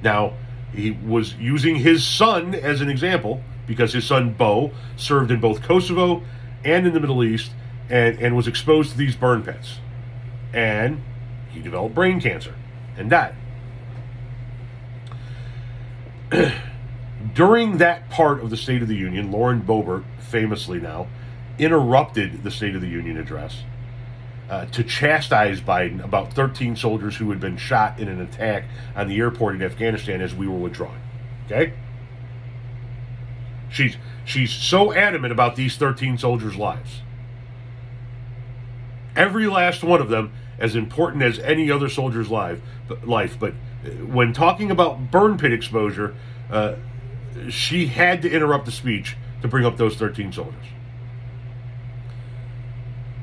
[SPEAKER 1] Now, he was using his son as an example because his son, Bo, served in both Kosovo and in the Middle East and was exposed to these burn pits. And he developed brain cancer and died. During that part of the State of the Union, Lauren Boebert, famously now, interrupted the State of the Union address to chastise Biden about 13 soldiers who had been shot in an attack on the airport in Afghanistan as we were withdrawing. Okay? She's so adamant about these 13 soldiers' lives. Every last one of them as important as any other soldier's life. But when talking about burn pit exposure, she had to interrupt the speech to bring up those 13 soldiers.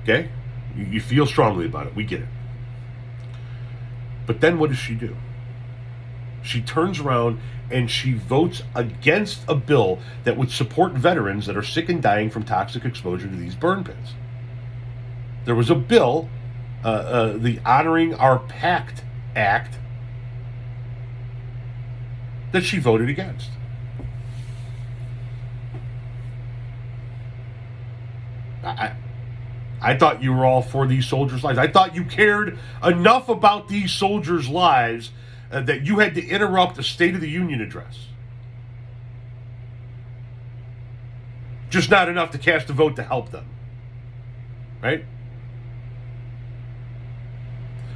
[SPEAKER 1] Okay? You feel strongly about it. We get it. But then what does she do? She turns around and she votes against a bill that would support veterans that are sick and dying from toxic exposure to these burn pits. There was a bill, the Honoring Our Pact Act, that she voted against. I thought you were all for these soldiers' lives. I thought you cared enough about these soldiers' lives that you had to interrupt a State of the Union address. just not enough to cast a vote to help them. Right?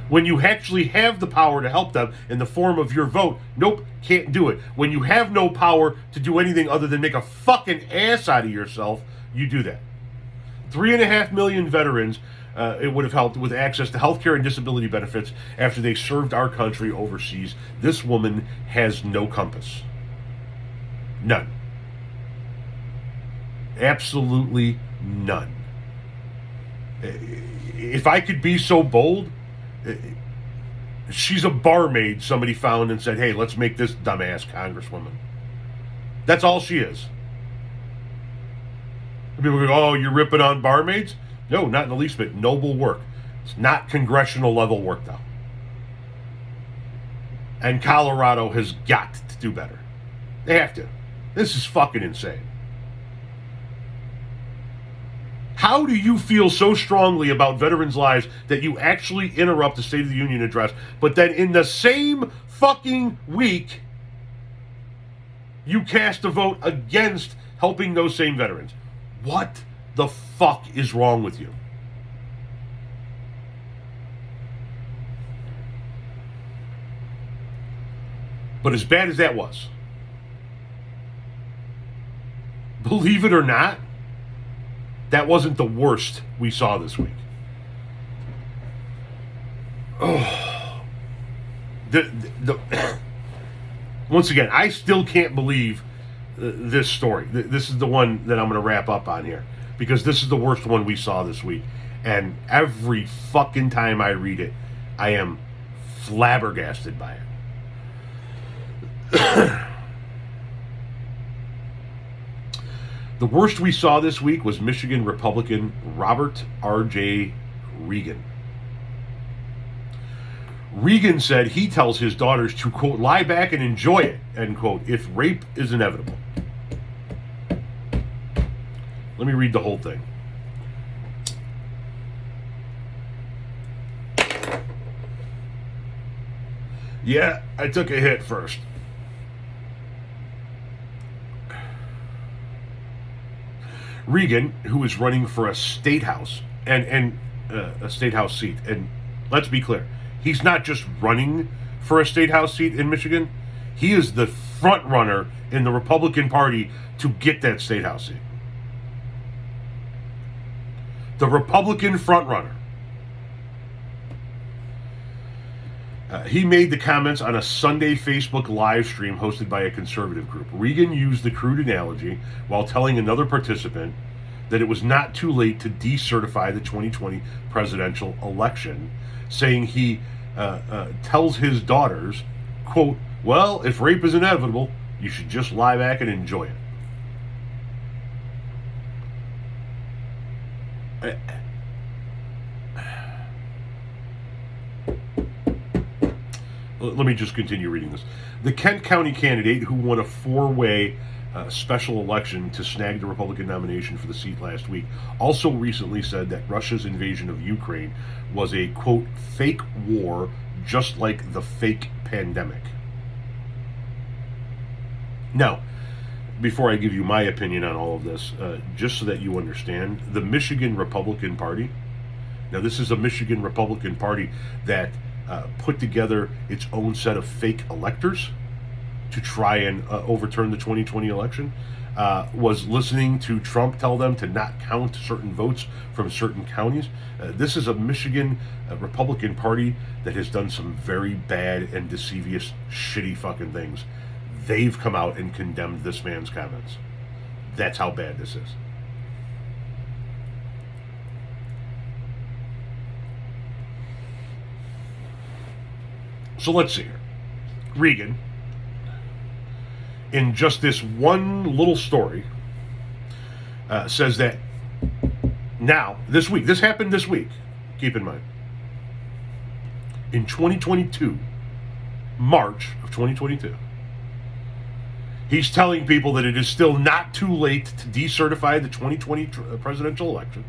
[SPEAKER 1] When you actually have the power to help them in the form of your vote, nope, can't do it. When you have no power to do anything other than make a fucking ass out of yourself, you do that. 3.5 million veterans it would have helped with access to health care and disability benefits after they served our country overseas. This woman has no compass. None. Absolutely none. If I could be so bold, she's a barmaid somebody found and said, hey, let's make this dumbass congresswoman. That's all she is. People go, oh, you're ripping on barmaids? No, not in the least bit. Noble work. It's not congressional level work, though. And Colorado has got to do better. They have to. This is fucking insane. How do you feel so strongly about veterans' lives that you actually interrupt the State of the Union address, but then in the same fucking week, you cast a vote against helping those same veterans? What the fuck is wrong with you? But as bad as that was, believe it or not, that wasn't the worst we saw this week. Oh, once again, I still can't believe this story. This is the one that I'm going to wrap up on here, because this is the worst one we saw this week. And every fucking time I read it, I am flabbergasted by it. The worst we saw this week was Michigan Republican Robert R.J. Regan. Regan said he tells his daughters to, quote, lie back and enjoy it, end quote, if rape is inevitable. Let me read the whole thing. Yeah, I took a hit first. Regan, who is running for a state house and a state house seat, and let's be clear, he's not just running for a state house seat in Michigan. He is the front runner in the Republican Party to get that state house seat. The Republican front runner. He made the comments on a Sunday Facebook live stream hosted by a conservative group. Regan used the crude analogy while telling another participant that it was not too late to decertify the 2020 presidential election, saying he tells his daughters, quote, well, if rape is inevitable, you should just lie back and enjoy it. Let me just continue reading this. The Kent County candidate who won a four-way special election to snag the Republican nomination for the seat last week also recently said that Russia's invasion of Ukraine was a, quote, fake war, just like the fake pandemic. Now, before I give you my opinion on all of this, just so that you understand, the Michigan Republican Party, now this is a Michigan Republican Party that put together its own set of fake electors to try and overturn the 2020 election, was listening to Trump tell them to not count certain votes from certain counties. This is a Michigan Republican Party that has done some very bad and deceivious, shitty fucking things. They've come out and condemned this man's comments. That's how bad this is. So let's see here. Regan, in just this one little story, says that now, this week, this happened this week, keep in mind, in 2022, March of 2022, he's telling people that it is still not too late to decertify the 2020 presidential election.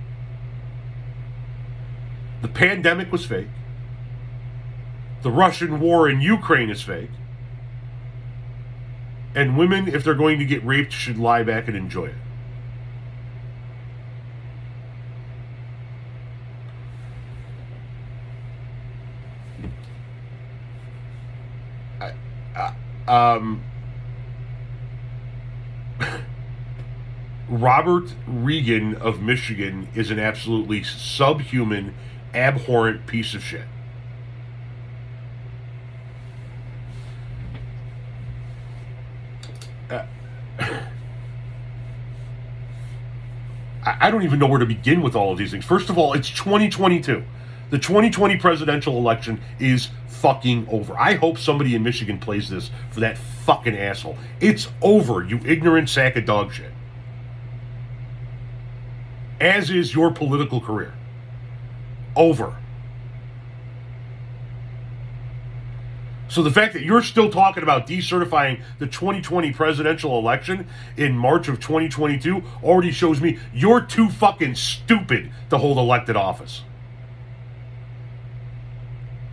[SPEAKER 1] The pandemic was fake. The Russian war in Ukraine is fake. And women, if they're going to get raped, should lie back and enjoy it. Robert Regan of Michigan is an absolutely subhuman, abhorrent piece of shit. I don't even know where to begin with all of these things. First of all, it's 2022. The 2020 presidential election is fucking over. I hope somebody in Michigan plays this for that fucking asshole. It's over, you ignorant sack of dog shit. As is your political career. Over. So the fact that you're still talking about decertifying the 2020 presidential election in March of 2022 already shows me you're too fucking stupid to hold elected office.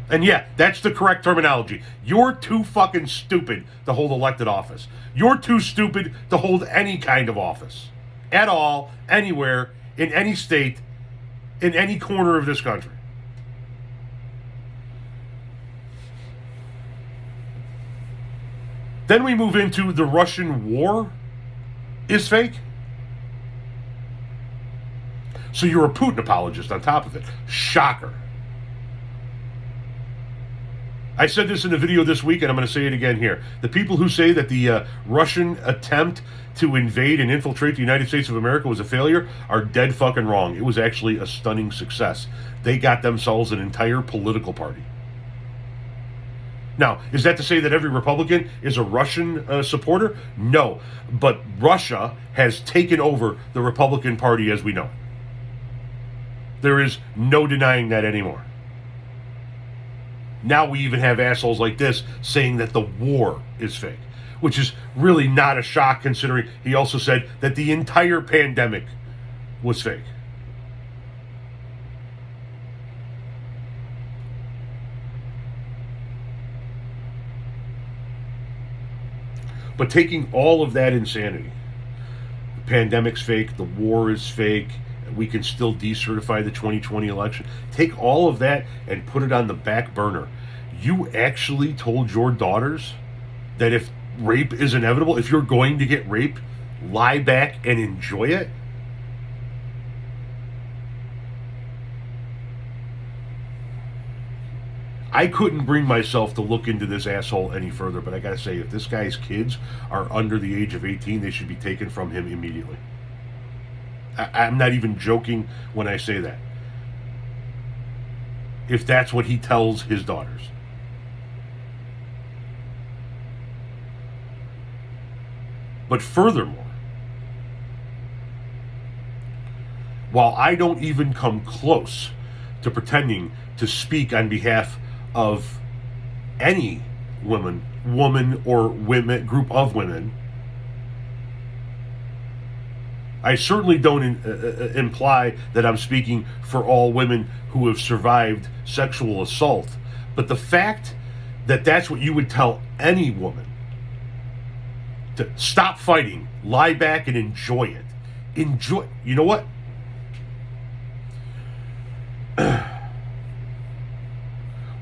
[SPEAKER 1] And yeah, that's the correct terminology. You're too fucking stupid to hold elected office. You're too stupid to hold any kind of office. At all, anywhere, in any state, in any corner of this country. Then we move into the Russian war is fake. So you're a Putin apologist on top of it. Shocker. I said this in a video this week, and I'm going to say it again here. The people who say that the Russian attempt to invade and infiltrate the United States of America was a failure are dead fucking wrong. It was actually a stunning success. They got themselves an entire political party. Now, is that to say that every Republican is a Russian supporter? No. But Russia has taken over the Republican Party as we know it. There is no denying that anymore. Now we even have assholes like this saying that the war is fake, which is really not a shock considering he also said that the entire pandemic was fake. But taking all of that insanity, the pandemic's fake, the war is fake, we can still decertify the 2020 election. Take all of that and put it on the back burner. You actually told your daughters that if rape is inevitable, if you're going to get raped, lie back and enjoy it? I couldn't bring myself to look into this asshole any further, but I gotta say, if this guy's kids are under the age of 18, they should be taken from him immediately. I'm not even joking when I say that. If that's what he tells his daughters. But furthermore, while I don't even come close to pretending to speak on behalf of any woman or women group of women, I certainly don't imply that I'm speaking for all women who have survived sexual assault. But the fact that that's what you would tell any woman, to stop fighting, lie back and enjoy it. Enjoy. You know what?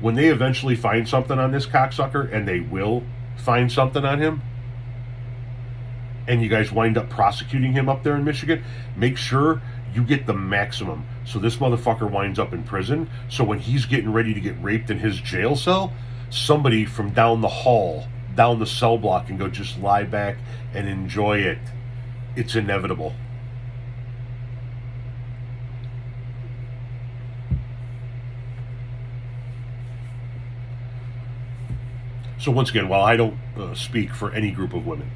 [SPEAKER 1] When they eventually find something on this cocksucker, and they will find something on him, and you guys wind up prosecuting him up there in Michigan, make sure you get the maximum. So this motherfucker winds up in prison. So when he's getting ready to get raped in his jail cell, somebody from down the hall, down the cell block, can go just lie back and enjoy it. It's inevitable. So once again, while I don't speak for any group of women,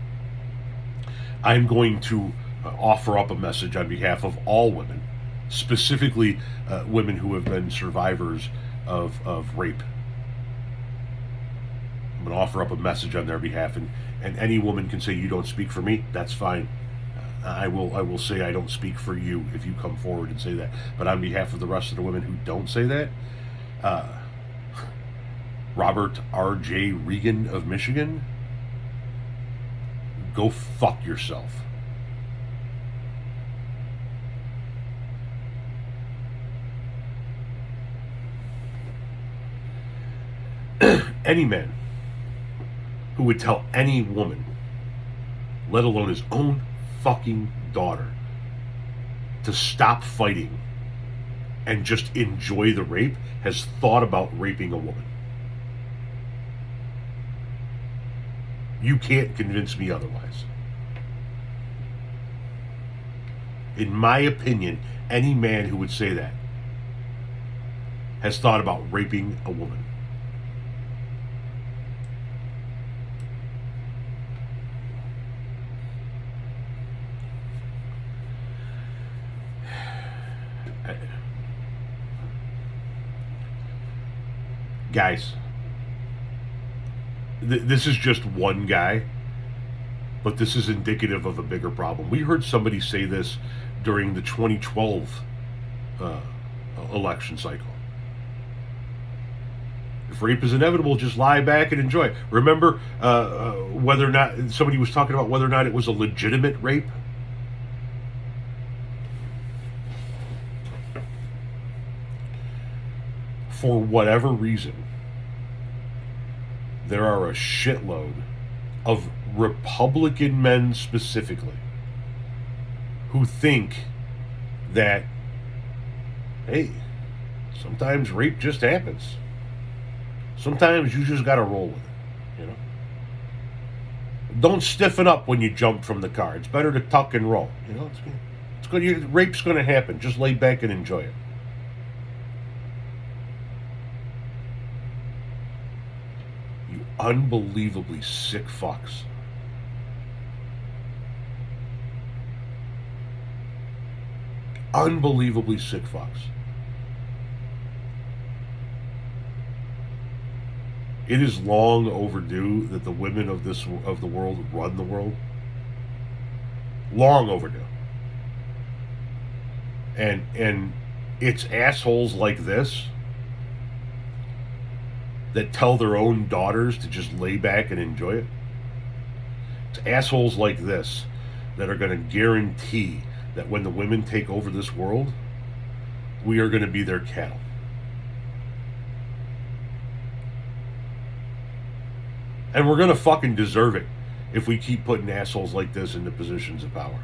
[SPEAKER 1] I'm going to offer up a message on behalf of all women, specifically women who have been survivors of rape. I'm going to offer up a message on their behalf, and any woman can say, you don't speak for me, that's fine. I will say I don't speak for you if you come forward and say that. But on behalf of the rest of the women who don't say that, Robert R.J. Regan of Michigan, go fuck yourself. Any man who would tell any woman, let alone his own fucking daughter, to stop fighting and just enjoy the rape has thought about raping a woman. You can't convince me otherwise. In my opinion, any man who would say that has thought about raping a woman. Guys, this is just one guy, but this is indicative of a bigger problem. We heard somebody say this during the 2012 election cycle. If rape is inevitable, just lie back and enjoy. Remember whether or not somebody was talking about whether or not it was a legitimate rape? For whatever reason, there are a shitload of Republican men specifically who think that, hey, sometimes rape just happens. Sometimes you just gotta roll with it, you know? Don't stiffen up when you jump from the car. It's better to tuck and roll, you know? It's good. Rape's gonna happen. Just lay back and enjoy it. Unbelievably sick fucks. Unbelievably sick fucks. It is long overdue that the women of the world run the world. Long overdue. And it's assholes like this that tell their own daughters to just lay back and enjoy it. It's assholes like this that are going to guarantee that when the women take over this world, we are going to be their cattle. And we're going to fucking deserve it if we keep putting assholes like this into positions of power.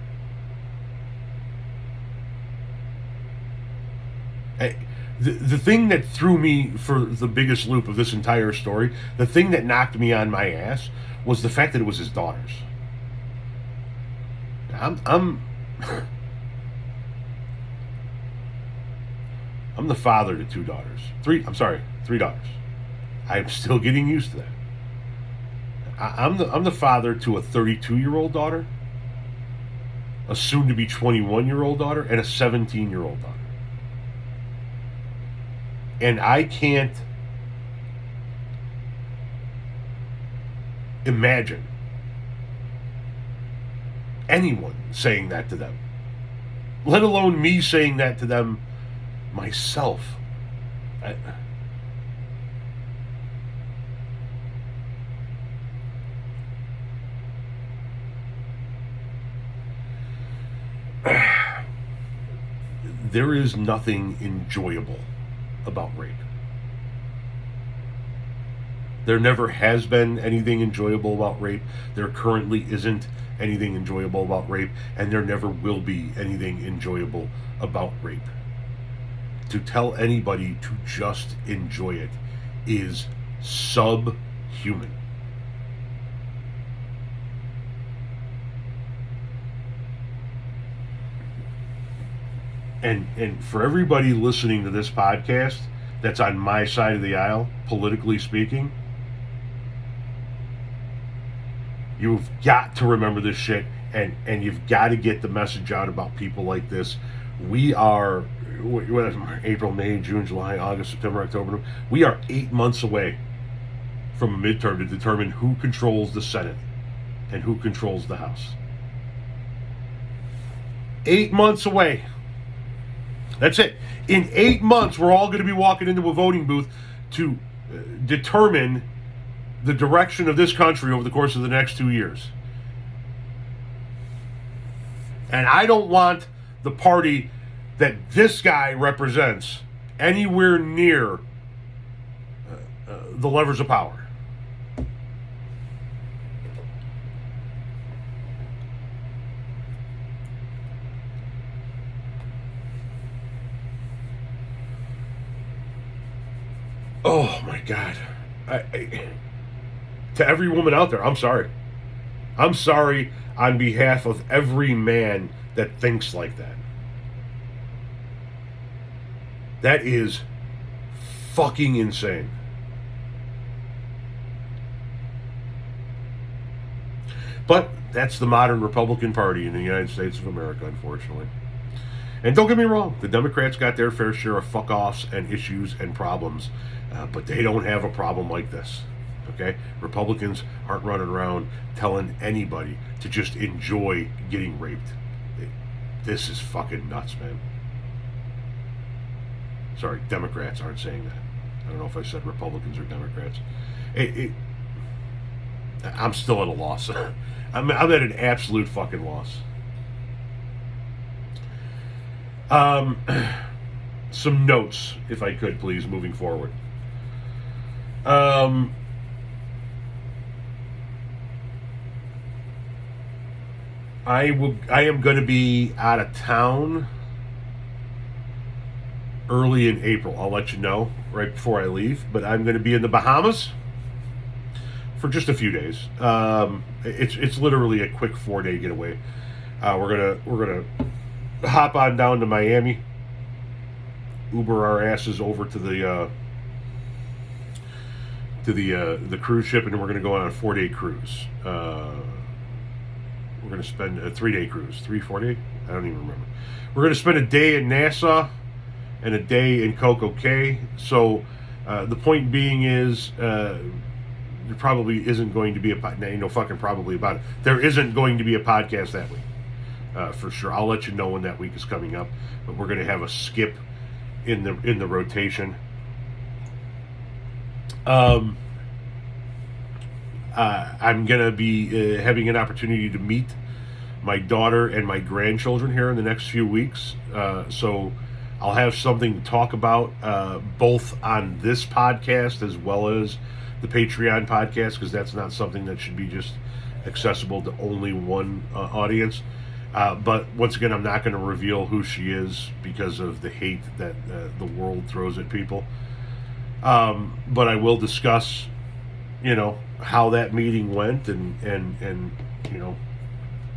[SPEAKER 1] The thing that threw me for the biggest loop of this entire story, the thing that knocked me on my ass, was the fact that it was his daughters. I'm the father to two daughters. Three daughters. I'm still getting used to that. I'm the father to a 32-year-old daughter, a soon-to-be 21-year-old daughter, and a 17-year-old daughter. And I can't imagine anyone saying that to them, let alone me saying that to them myself. There is nothing enjoyable about rape. There never has been anything enjoyable about rape. There currently isn't anything enjoyable about rape, and there never will be anything enjoyable about rape. To tell anybody to just enjoy it is subhuman. And for everybody listening to this podcast that's on my side of the aisle, politically speaking, you've got to remember this shit, and you've got to get the message out about people like this. We are April, May, June, July, August, September, October. We are 8 months away from a midterm to determine who controls the Senate and who controls the House. 8 months away. That's it. In 8 months, we're all going to be walking into a voting booth to determine the direction of this country over the course of the next 2 years. And I don't want the party that this guy represents anywhere near the levers of power. Oh my God. To every woman out there, I'm sorry. I'm sorry on behalf of every man that thinks like that. That is fucking insane. But that's the modern Republican Party in the United States of America, unfortunately. And don't get me wrong, the Democrats got their fair share of fuck-offs and issues and problems, but they don't have a problem like this. Okay? Republicans aren't running around telling anybody to just enjoy getting raped. This is fucking nuts, man. Sorry, Democrats aren't saying that. I don't know if I said Republicans or Democrats. I'm still at a loss. I'm at an absolute fucking loss. Some notes, if I could, please, moving forward. I am going to be out of town early in April. I'll let you know right before I leave. But I'm going to be in the Bahamas for just a few days. It's literally a quick 4-day getaway. We're gonna hop on down to Miami, Uber our asses over to the cruise ship, and then we're gonna go on a 4-day cruise. We're gonna spend a 3-day cruise, 4 day. I don't even remember. We're gonna spend a day in Nassau and a day in Coco Cay. So the point being is. There probably isn't going to be probably about it. There isn't going to be a podcast that week, for sure. I'll let you know when that week is coming up. But we're going to have a skip in the rotation. I'm going to be having an opportunity to meet my daughter and my grandchildren here in the next few weeks. So I'll have something to talk about, both on this podcast as well as the Patreon podcast, because that's not something that should be just accessible to only one audience. But once again, I'm not going to reveal who she is because of the hate that the world throws at people. But I will discuss, how that meeting went and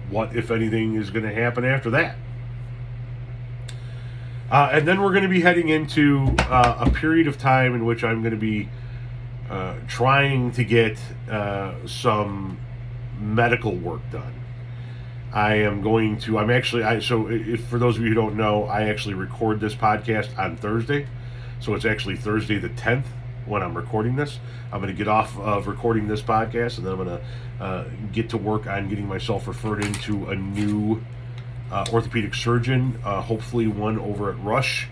[SPEAKER 1] what, if anything, is going to happen after that. And then we're going to be heading into a period of time in which I'm going to be trying to get some medical work done. So if for those of you who don't know, I actually record this podcast on Thursday. So it's actually Thursday the 10th when I'm recording this. I'm going to get off of recording this podcast, and then I'm going to get to work on getting myself referred into a new orthopedic surgeon, hopefully one over at Rush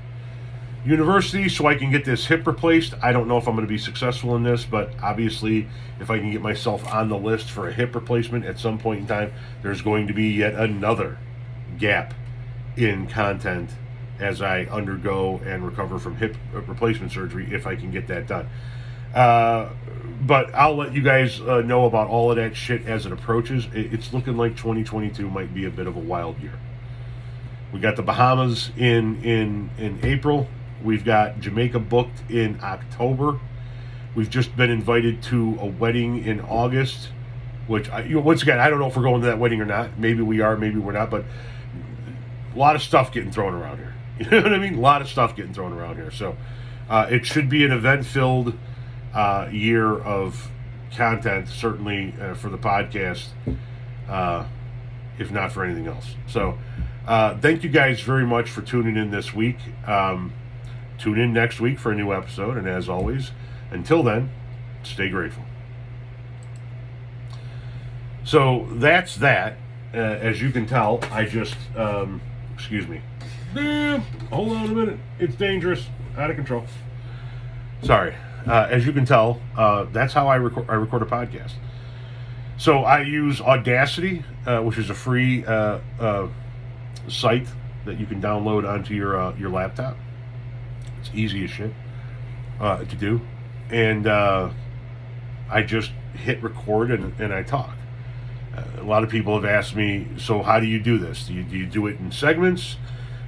[SPEAKER 1] University, so I can get this hip replaced. I don't know if I'm going to be successful in this, but obviously if I can get myself on the list for a hip replacement at some point in time, there's going to be yet another gap in content as I undergo and recover from hip replacement surgery, if I can get that done. But I'll let you guys know about all of that shit as it approaches. It's looking like 2022 might be a bit of a wild year. We got the Bahamas in April. We've got Jamaica booked in October. We've just been invited to a wedding in August, which, once again, I don't know if we're going to that wedding or not. Maybe we are, maybe we're not, but a lot of stuff getting thrown around here. You know what I mean? A lot of stuff getting thrown around here. So it should be an event-filled year of content, certainly for the podcast, if not for anything else. So thank you guys very much for tuning in this week. Tune in next week for a new episode, and as always, until then, stay grateful. So that's that. As you can tell, I just, excuse me. Damn, hold on a minute. It's dangerous. Out of control. Sorry. As you can tell, that's how I record a podcast. So I use Audacity, which is a free site that you can download onto your laptop. It's easy as shit to do. And I just hit record and I talk. A lot of people have asked me, so how do you do this? Do you do it in segments?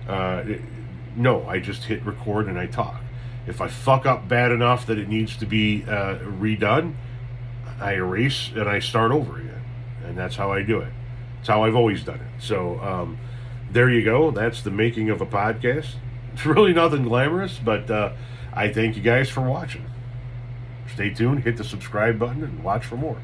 [SPEAKER 1] No, I just hit record and I talk. If I fuck up bad enough that it needs to be redone, I erase and I start over again. And that's how I do it. It's how I've always done it. So there you go. That's the making of a podcast. It's really nothing glamorous, but I thank you guys for watching. Stay tuned, hit the subscribe button, and watch for more.